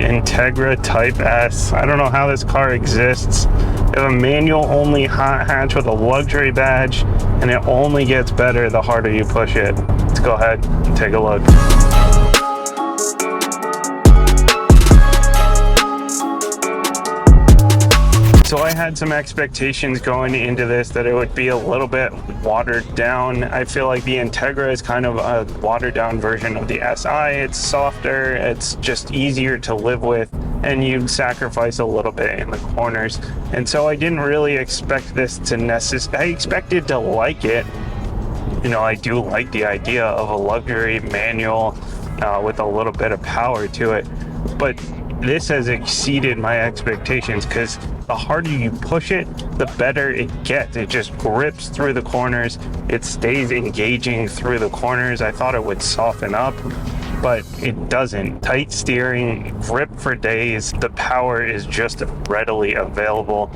Integra Type S. I don't know how this car exists. They have a manual only hot hatch with a luxury badge, and it only gets better the harder you push it. Let's go ahead and take a look. So I had some expectations going into this that it would be a little bit watered down. I feel like the Integra is kind of a watered down version of the SI. It's softer, it's just easier to live with, and you sacrifice a little bit in the corners. And so I didn't really expect this to I expected to like it. You know, I do like the idea of a luxury manual with a little bit of power to it, but this has exceeded my expectations because the harder you push it, the better it gets. It just grips through the corners. It stays engaging through the corners. I thought it would soften up, but it doesn't. Tight steering, grip for days. The power is just readily available.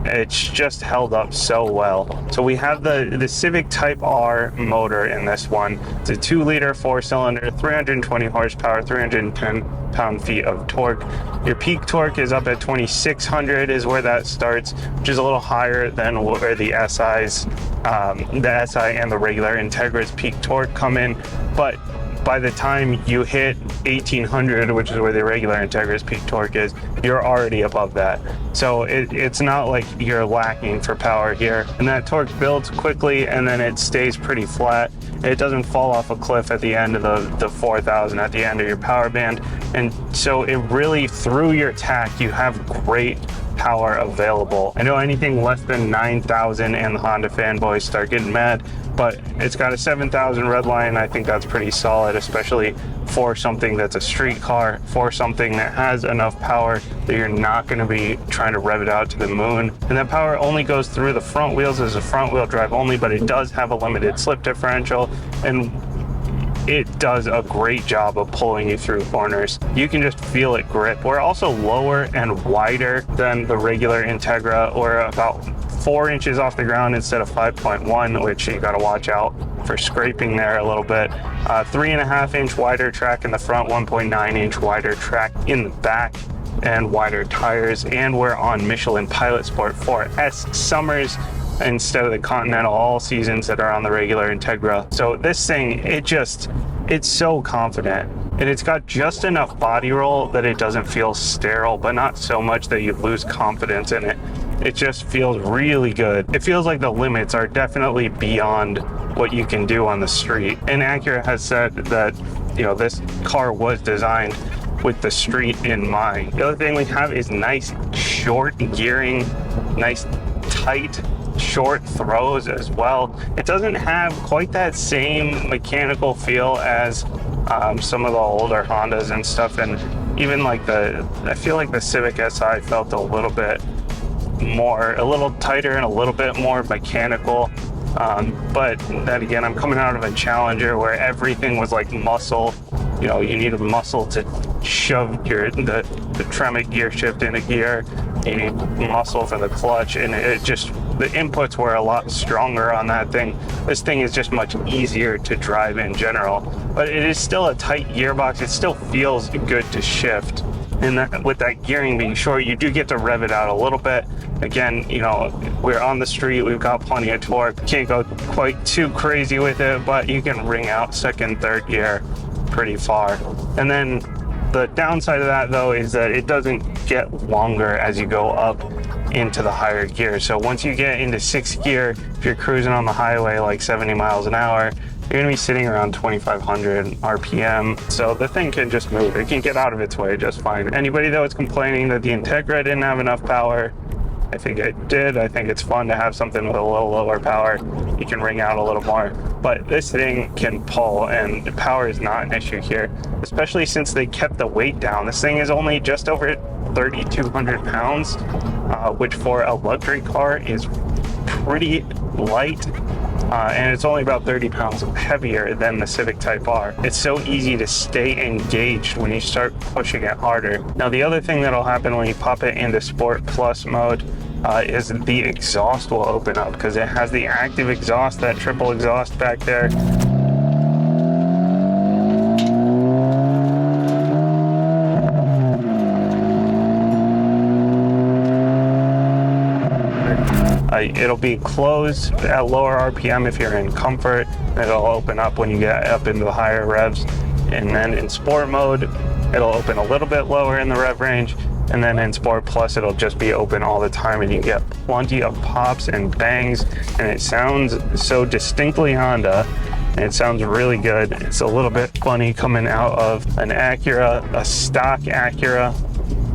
It's just held up so well. So we have the Civic Type R motor in this one. It's a 2-liter 4-cylinder, 320 horsepower, 310 pound-feet of torque. Your peak torque is up at 2600 is where that starts, which is a little higher than where the SI and the regular Integra's peak torque come in. But by the time you hit 1800, which is where the regular Integra's peak torque is, you're already above that. So it's not like you're lacking for power here. And that torque builds quickly and then it stays pretty flat. It doesn't fall off a cliff at the end of the 4000, at the end of your power band. And so it really, through your tach, you have great power available. I know anything less than 9,000 and the Honda fanboys start getting mad, but it's got a 7,000 red line. I think that's pretty solid, especially for something that's a street car, for something that has enough power that you're not going to be trying to rev it out to the moon. And that power only goes through the front wheels as a front wheel drive only, but it does have a limited slip differential, and it does a great job of pulling you through corners. You can just feel it grip. We're also lower and wider than the regular Integra. We're about 4 inches off the ground instead of 5.1, which you got to watch out for scraping there a little bit. 3.5 inch wider track in the front, 1.9 inch wider track in the back, and wider tires. And we're on Michelin Pilot Sport 4S Summers instead of the Continental All Seasons that are on the regular Integra. So this thing, it's so confident, and it's got just enough body roll that it doesn't feel sterile, but not so much that you lose confidence in it. It just feels really good. It feels like the limits are definitely beyond what you can do on the street. And Acura has said that, you know, this car was designed with the street in mind. The other thing we have is nice short gearing, nice tight short throws as well. It doesn't have quite that same mechanical feel as some of the older Hondas and stuff, and even like I feel like the Civic SI felt a little tighter and a little bit more mechanical. But then again, I'm coming out of a Challenger where everything was like muscle. You know, you need a muscle to shove the Tremec gear shift into gear. You need muscle for the clutch, and the inputs were a lot stronger on that thing. This thing is just much easier to drive in general, but it is still a tight gearbox. It still feels good to shift. And with that gearing being short, you do get to rev it out a little bit. Again, you know, we're on the street, we've got plenty of torque. Can't go quite too crazy with it, but you can ring out second, third gear pretty far. And then the downside of that, though, is that it doesn't get longer as you go up into the higher gear. So once you get into 6th gear, if you're cruising on the highway like 70 miles an hour, you're gonna be sitting around 2,500 RPM. So the thing can just move. It can get out of its way just fine. Anybody that was complaining that the Integra didn't have enough power, I think it did. I think it's fun to have something with a little lower power. You can ring out a little more, but this thing can pull, and the power is not an issue here, especially since they kept the weight down. This thing is only just over 3,200 pounds, which for a luxury car is pretty light. And it's only about 30 pounds heavier than the Civic Type R. It's so easy to stay engaged when you start pushing it harder. Now, the other thing that'll happen when you pop it into Sport Plus mode is the exhaust will open up, because it has the active exhaust, that triple exhaust back there. It'll be closed at lower RPM if you're in comfort. It'll open up when you get up into the higher revs. And then in sport mode, it'll open a little bit lower in the rev range. And then in Sport Plus, it'll just be open all the time, and you get plenty of pops and bangs, and it sounds so distinctly Honda, and it sounds really good. It's a little bit funny coming out of an Acura, a stock Acura,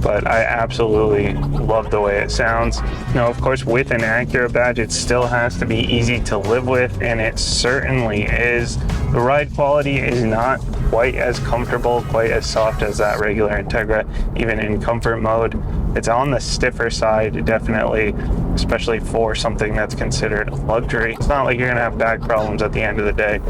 but I absolutely love the way it sounds. Now, of course, with an Acura badge, it still has to be easy to live with, and it certainly is. The ride quality is not quite as comfortable, quite as soft as that regular Integra, even in comfort mode. It's on the stiffer side, definitely, especially for something that's considered a luxury. It's not like you're gonna have back problems at the end of the day.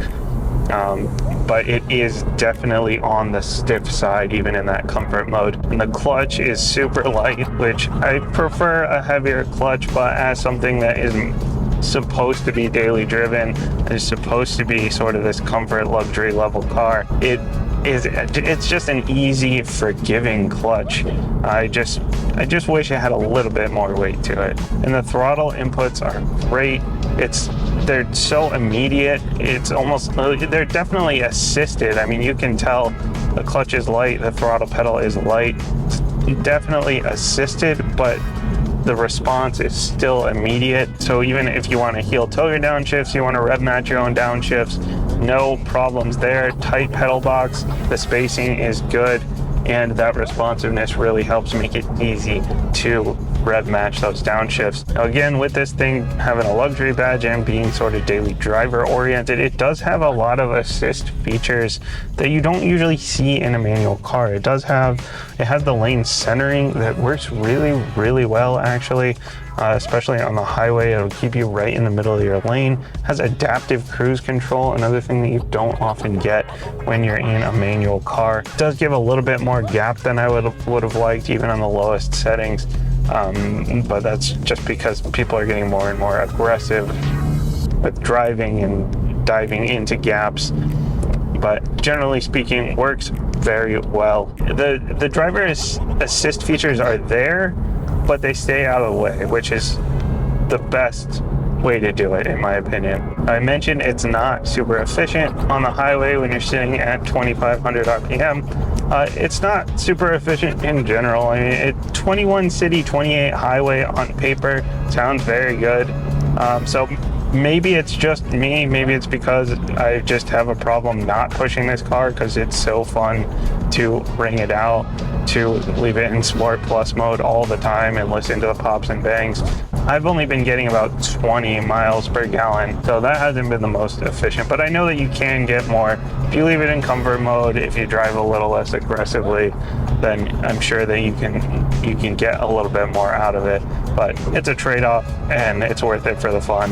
But it is definitely on the stiff side, even in that comfort mode. And the clutch is super light, which I prefer a heavier clutch, but as something that isn't supposed to be daily driven, is supposed to be sort of this comfort luxury level car, it's just an easy, forgiving clutch. I just wish it had a little bit more weight to it. And the throttle inputs are great. They're so immediate. It's almost, they're definitely assisted. I mean, you can tell the clutch is light, the throttle pedal is light. It's definitely assisted, but the response is still immediate. So even if you want to heel toe your downshifts, you want to rev match your own downshifts, no problems there. Tight pedal box, the spacing is good, and that responsiveness really helps make it easy to rev match those downshifts. Now again, with this thing having a luxury badge and being sort of daily driver oriented, it does have a lot of assist features that you don't usually see in a manual car. It has the lane centering that works really, really well actually. Especially on the highway, it'll keep you right in the middle of your lane. It has adaptive cruise control, another thing that you don't often get when you're in a manual car. It does give a little bit more gap than I would have liked, even on the lowest settings. But that's just because people are getting more and more aggressive with driving and diving into gaps. But generally speaking, works very well. The driver assist features are there, but they stay out of the way, which is the best way to do it, in my opinion. I mentioned it's not super efficient on the highway when you're sitting at 2,500 RPM. It's not super efficient in general. I mean, 21 city, 28 highway on paper sounds very good. So maybe it's just me, maybe it's because I just have a problem not pushing this car because it's so fun to ring it out, to leave it in Sport Plus mode all the time and listen to the pops and bangs. I've only been getting about 20 miles per gallon, so that hasn't been the most efficient, but I know that you can get more. If you leave it in comfort mode, if you drive a little less aggressively, then I'm sure that you can get a little bit more out of it, but it's a trade-off and it's worth it for the fun.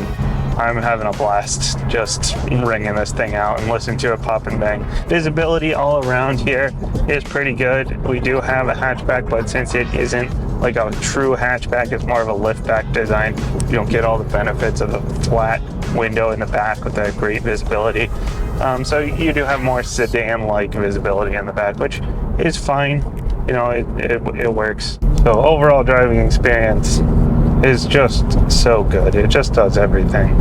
I'm having a blast just ringing this thing out and listening to it pop and bang. Visibility all around here is pretty good. We do have a hatchback, but since it isn't like a true hatchback, it's more of a liftback design. You don't get all the benefits of the flat window in the back with that great visibility. So you do have more sedan-like visibility in the back, which is fine. You know, it works. So overall driving experience is just so good. It just does everything.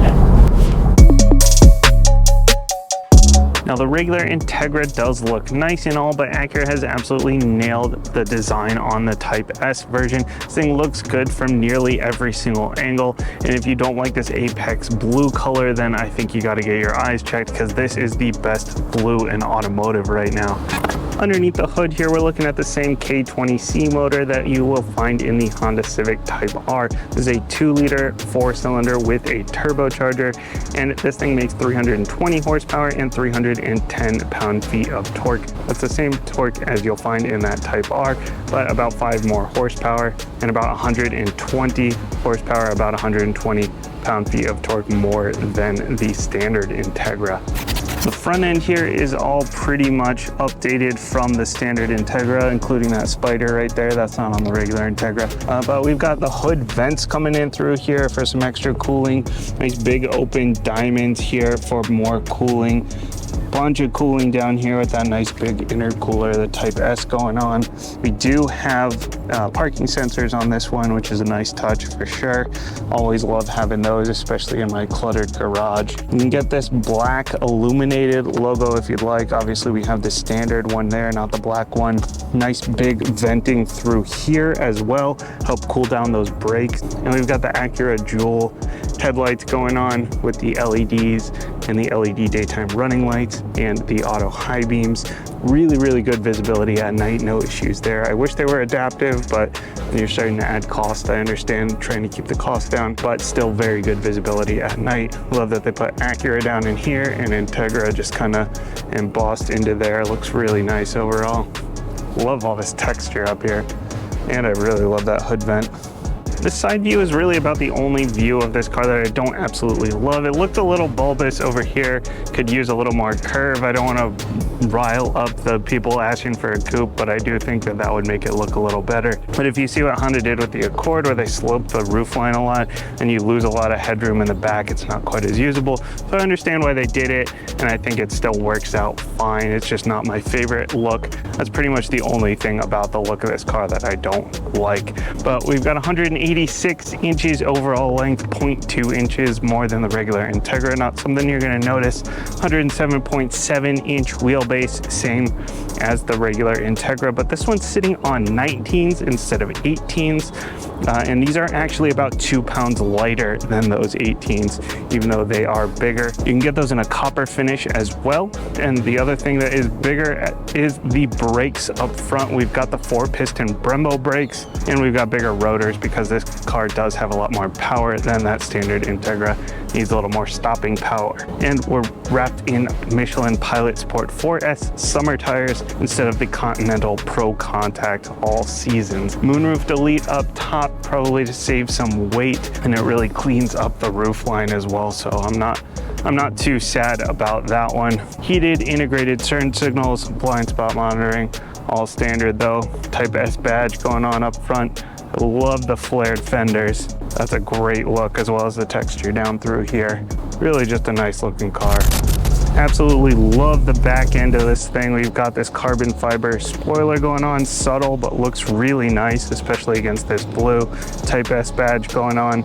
Now the regular Integra does look nice and all, but Acura has absolutely nailed the design on the Type S version. This thing looks good from nearly every single angle, and if you don't like this Apex blue color, then I think you got to get your eyes checked, because this is the best blue in automotive right now. Underneath the hood here, we're looking at the same K20C motor that you will find in the Honda Civic Type R. This is a 2-liter 4-cylinder with a turbocharger, and this thing makes 320 horsepower and 310 pound-feet of torque. That's the same torque as you'll find in that Type R, but about 5 more horsepower, and about 120 horsepower, about 120 pound-feet of torque more than the standard Integra. The front end here is all pretty much updated from the standard Integra, including that spider right there. That's not on the regular Integra. But we've got the hood vents coming in through here for some extra cooling. Nice big open diamonds here for more cooling. bunch of cooling down here with that nice big intercooler, the Type S going on. We do have parking sensors on this one, which is a nice touch for sure. Always love having those, especially in my cluttered garage. You can get this black illuminated logo if you'd like. Obviously we have the standard one there, not the black one. Nice big venting through here as well, help cool down those brakes. And we've got the Acura Jewel headlights going on with the LEDs and the LED daytime running lights and the auto high beams. Really good visibility at night, no issues there. I wish they were adaptive, but when you're starting to add cost, I understand trying to keep the cost down, but still very good visibility at night. Love that they put Acura down in here and Integra just kind of embossed into there. Looks really nice overall. Love all this texture up here, and I really love that hood vent. This side view is really about the only view of this car that I don't absolutely love. It looked a little bulbous over here, could use a little more curve. I don't want to rile up the people asking for a coupe, but I do think that that would make it look a little better. But if you see what Honda did with the Accord, where they sloped the roofline a lot and you lose a lot of headroom in the back, it's not quite as usable. So I understand why they did it, and I think it still works out fine. It's just not my favorite look. That's pretty much the only thing about the look of this car that I don't like. But we've got 186 inches overall length, 0.2 inches more than the regular Integra. Not something you're going to notice. 107.7 inch wheelbase, same as the regular Integra, but this one's sitting on 19s instead of 18s. And these are actually about 2 pounds lighter than those 18s, even though they are bigger. You can get those in a copper finish as well. And the other thing that is bigger is the brakes up front. We've got the 4-piston Brembo brakes, and we've got bigger rotors because this car does have a lot more power than that standard Integra. Needs a little more stopping power. And we're wrapped in Michelin Pilot Sport 4S summer tires instead of the Continental Pro Contact all seasons. Moonroof delete up top, probably to save some weight, and it really cleans up the roof line as well. So I'm not too sad about that one. Heated integrated turn signals, blind spot monitoring, all standard though. Type S badge going on up front. I love the flared fenders. That's a great look, as well as the texture down through here. Really just a nice looking car. Absolutely love the back end of this thing. We've got this carbon fiber spoiler going on, subtle, but looks really nice, especially against this blue. Type S badge going on.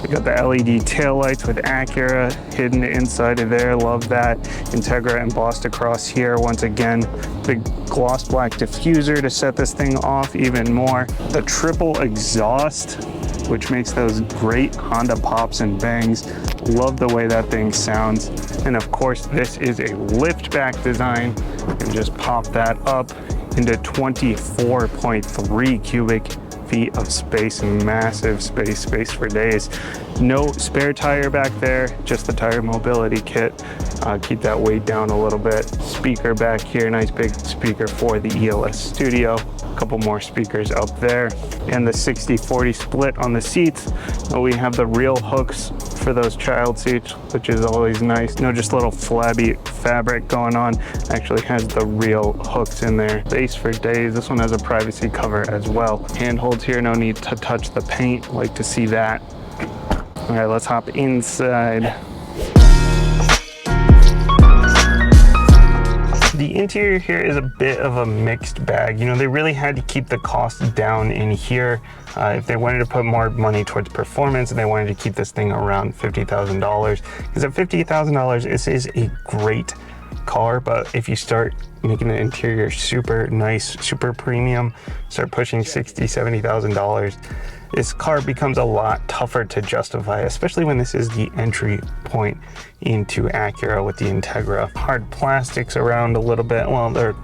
We got the LED taillights with Acura hidden inside of there. Love that. Integra embossed across here. Once again, big gloss black diffuser to set this thing off even more. The triple exhaust, which makes those great Honda pops and bangs. Love the way that thing sounds. And of course, this is a lift back design. You can just pop that up into 24.3 cubic feet of space, massive space for days. No spare tire back there, just the tire mobility kit. Keep that weight down a little bit. Speaker back here, nice big speaker for the ELS Studio. A couple more speakers up there. And the 60-40 split on the seats. We have the real hooks for those child seats, which is always nice. No just little flabby fabric going on. Actually has the real hooks in there. Space for days. This one has a privacy cover as well. Handholds here, no need to touch the paint. Like to see that. All right, let's hop inside. The interior here is a bit of a mixed bag. You know, they really had to keep the cost down in here. If they wanted to put more money towards performance and they wanted to keep this thing around $50,000, because at $50,000, this is a great car, but if you start making the interior super nice, super premium, start pushing $60,000, $70,000, this car becomes a lot tougher to justify, especially when this is the entry point into Acura with the Integra. Hard plastics around a little bit. Well, they're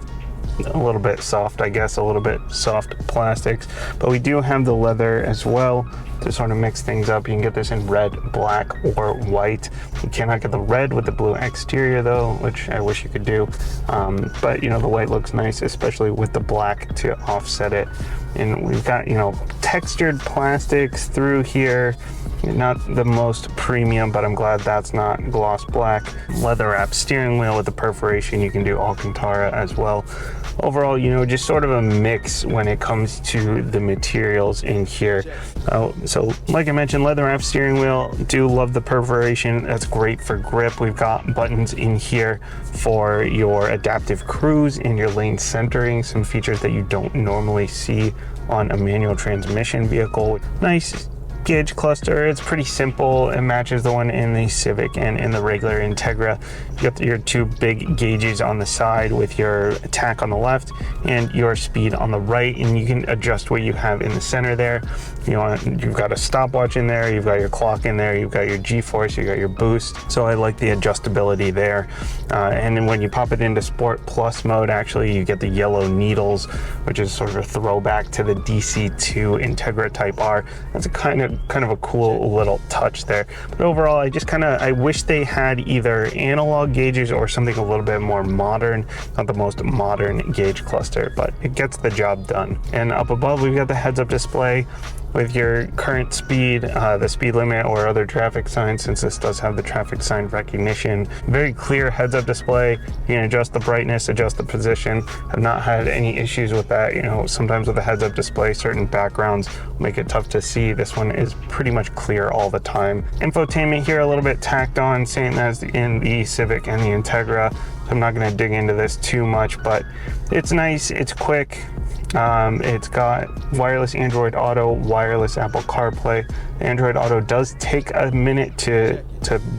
a little bit soft, I guess, a little bit soft plastics, but we do have the leather as well to sort of mix things up. You can get this in red, black, or white. You cannot get the red with the blue exterior though, which I wish you could do. But you know, the white looks nice, especially with the black to offset it. And we've got, you know, textured plastics through here. Not the most premium, but I'm glad that's not gloss black. Leather wrapped steering wheel with the perforation. You can do Alcantara as well. Overall, you know, just sort of a mix when it comes to the materials in here. So like I mentioned, leather wrapped steering wheel. Do love the perforation. That's great for grip. We've got buttons in here for your adaptive cruise and your lane centering, some features that you don't normally see on a manual transmission vehicle. Nice gauge cluster. It's pretty simple. It matches the one in the Civic and in the regular Integra. You got your two big gauges on the side with your attack on the left and your speed on the right, and you can adjust what you have in the center there. You've got a stopwatch in there, you've got your clock in there, you've got your G-force, you got your boost. So I like the adjustability there. And then when you pop it into Sport Plus mode, actually you get the yellow needles, which is sort of a throwback to the DC2 Integra Type R. That's a kind of a cool little touch there. But overall, I wish they had either analog gauges or something a little bit more modern. Not the most modern gauge cluster, but it gets the job done. And up above, we've got the heads-up display with your current speed, the speed limit or other traffic signs, since this does have the traffic sign recognition. Very clear heads-up display. You can adjust the brightness, adjust the position. I've not had any issues with that. You know, sometimes with a heads-up display, certain backgrounds make it tough to see. This one is pretty much clear all the time. Infotainment here a little bit tacked on, same as in the Civic and the Integra. So I'm not going to dig into this too much, but it's nice, it's quick. It's got wireless Android Auto, wireless Apple CarPlay. Android Auto does take a minute to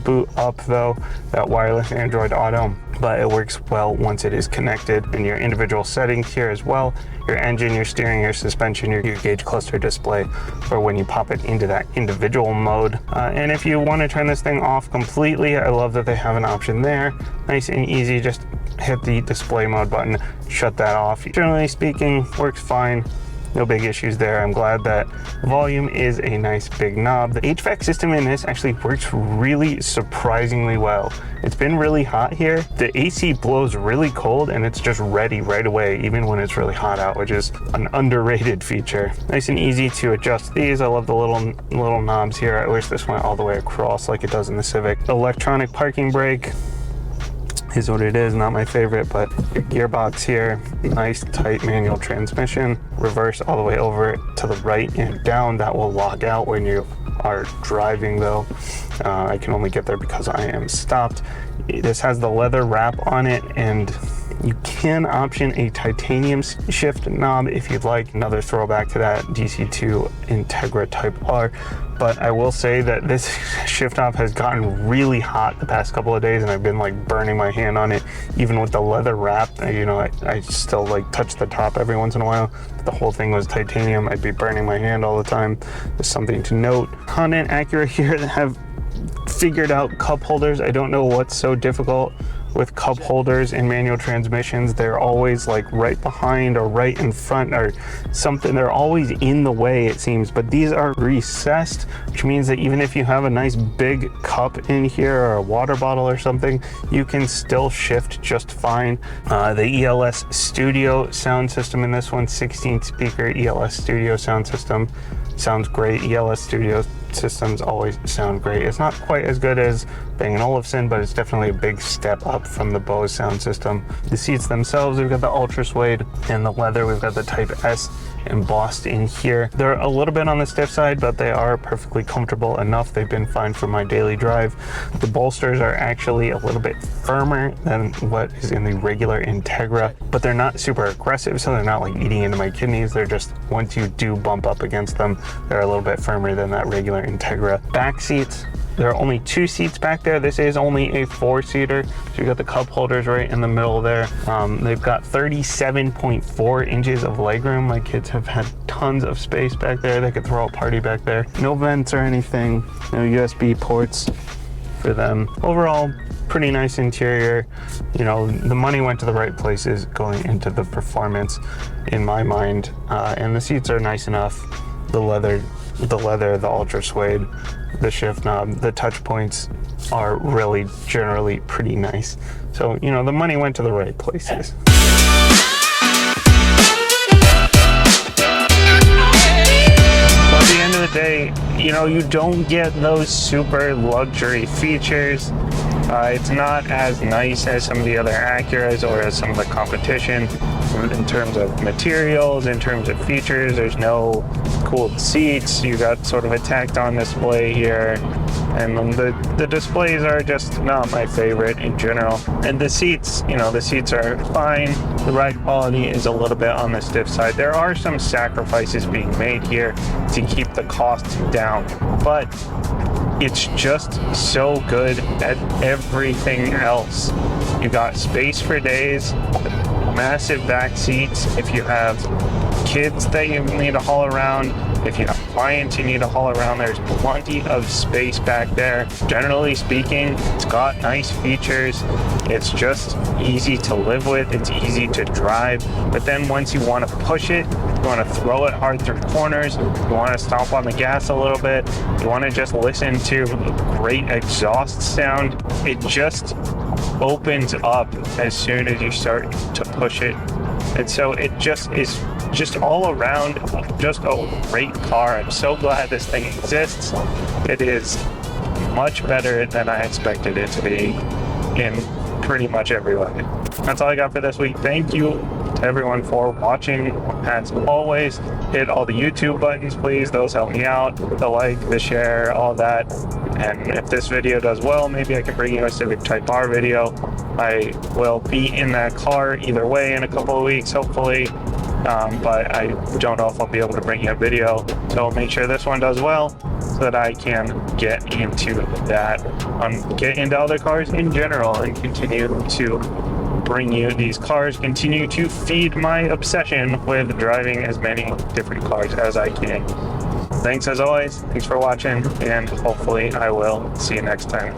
boot up though, that wireless Android Auto, but it works well once it is connected. And your individual settings here as well, your engine, your steering, your suspension, your gauge cluster display for when you pop it into that individual mode. And if you want to turn this thing off completely, I love that they have an option there. Nice and easy, just hit the display mode button, shut that off. Generally speaking, works fine. No big issues there. I'm glad that volume is a nice big knob. The HVAC system in this actually works really surprisingly well. It's been really hot here. The AC blows really cold and it's just ready right away, even when it's really hot out, which is an underrated feature. Nice and easy to adjust these. I love the little knobs here. I wish this went all the way across like it does in the Civic. Electronic parking brake is what it is, not my favorite, but your gearbox here, nice tight manual transmission. Reverse all the way over to the right and down. That will log out when you are driving though. I can only get there because I am stopped. This has the leather wrap on it, and you can option a titanium shift knob if you'd like. Another throwback to that DC2 Integra Type R. But I will say that this shift knob has gotten really hot the past couple of days, and I've been like burning my hand on it. Even with the leather wrap, you know, I still like touch the top every once in a while. If the whole thing was titanium, I'd be burning my hand all the time. Just something to note. Honda and Acura here have figured out cup holders. I don't know what's so difficult with cup holders in manual transmissions. They're always like right behind or right in front or something. They're always in the way, it seems, but these are recessed, which means that even if you have a nice big cup in here or a water bottle or something, you can still shift just fine. The ELS Studio sound system in this one, 16 speaker ELS Studio sound system, sounds great. ELS Studio systems always sound great. It's not quite as good as Bang & Olufsen, but it's definitely a big step up from the Bose sound system. The seats themselves, we've got the Ultra Suede and the leather. We've got the Type S embossed in here. They're a little bit on the stiff side, but they are perfectly comfortable enough. They've been fine for my daily drive. The bolsters are actually a little bit firmer than what is in the regular Integra, but they're not super aggressive, so they're not like eating into my kidneys. They're just, once you do bump up against them, they're a little bit firmer than that regular Integra. Back seats, there are only 2 seats back there. This is only a 4-seater. So you got the cup holders right in the middle there. They've got 37.4 inches of legroom. My kids have had tons of space back there. They could throw a party back there. No vents or anything. No USB ports for them. Overall, pretty nice interior. You know, the money went to the right places going into the performance in my mind. And the seats are nice enough. The leather, the Ultra Suede, the shift knob, the touch points are really generally pretty nice. So, you know, the money went to the right places. you know, you don't get those super luxury features. It's not as nice as some of the other Acuras or as some of the competition in terms of materials, in terms of features. There's no cooled seats. You got sort of a tacked on display here, and the displays are just not my favorite in general. And the seats, you know, the seats are fine. The ride quality is a little bit on the stiff side. There are some sacrifices being made here to keep the costs down, but it's just so good at everything else. You got space for days, massive back seats if you have kids that you need to haul around. If you have clients you need to haul around, there's plenty of space back there. Generally speaking, it's got nice features. It's just easy to live with. It's easy to drive. But then once you want to push it, you want to throw it hard through corners, you want to stomp on the gas a little bit, you want to just listen to great exhaust sound, it just opens up as soon as you start to push it. And so it just is just all around just a great car. I'm so glad this thing exists. It is much better than I expected it to be in pretty much every way. That's all I got for this week. Thank you to everyone for watching. As always, hit all the YouTube buttons, please. Those help me out. The like, the share, all that. And if this video does well, maybe I can bring you a Civic Type R video. I will be in that car either way in a couple of weeks, hopefully. But I don't know if I'll be able to bring you a video. So make sure this one does well so that I can get into that, get into other cars in general and continue to bring you these cars, continue to feed my obsession with driving as many different cars as I can. Thanks as always. Thanks for watching, and hopefully I will see you next time.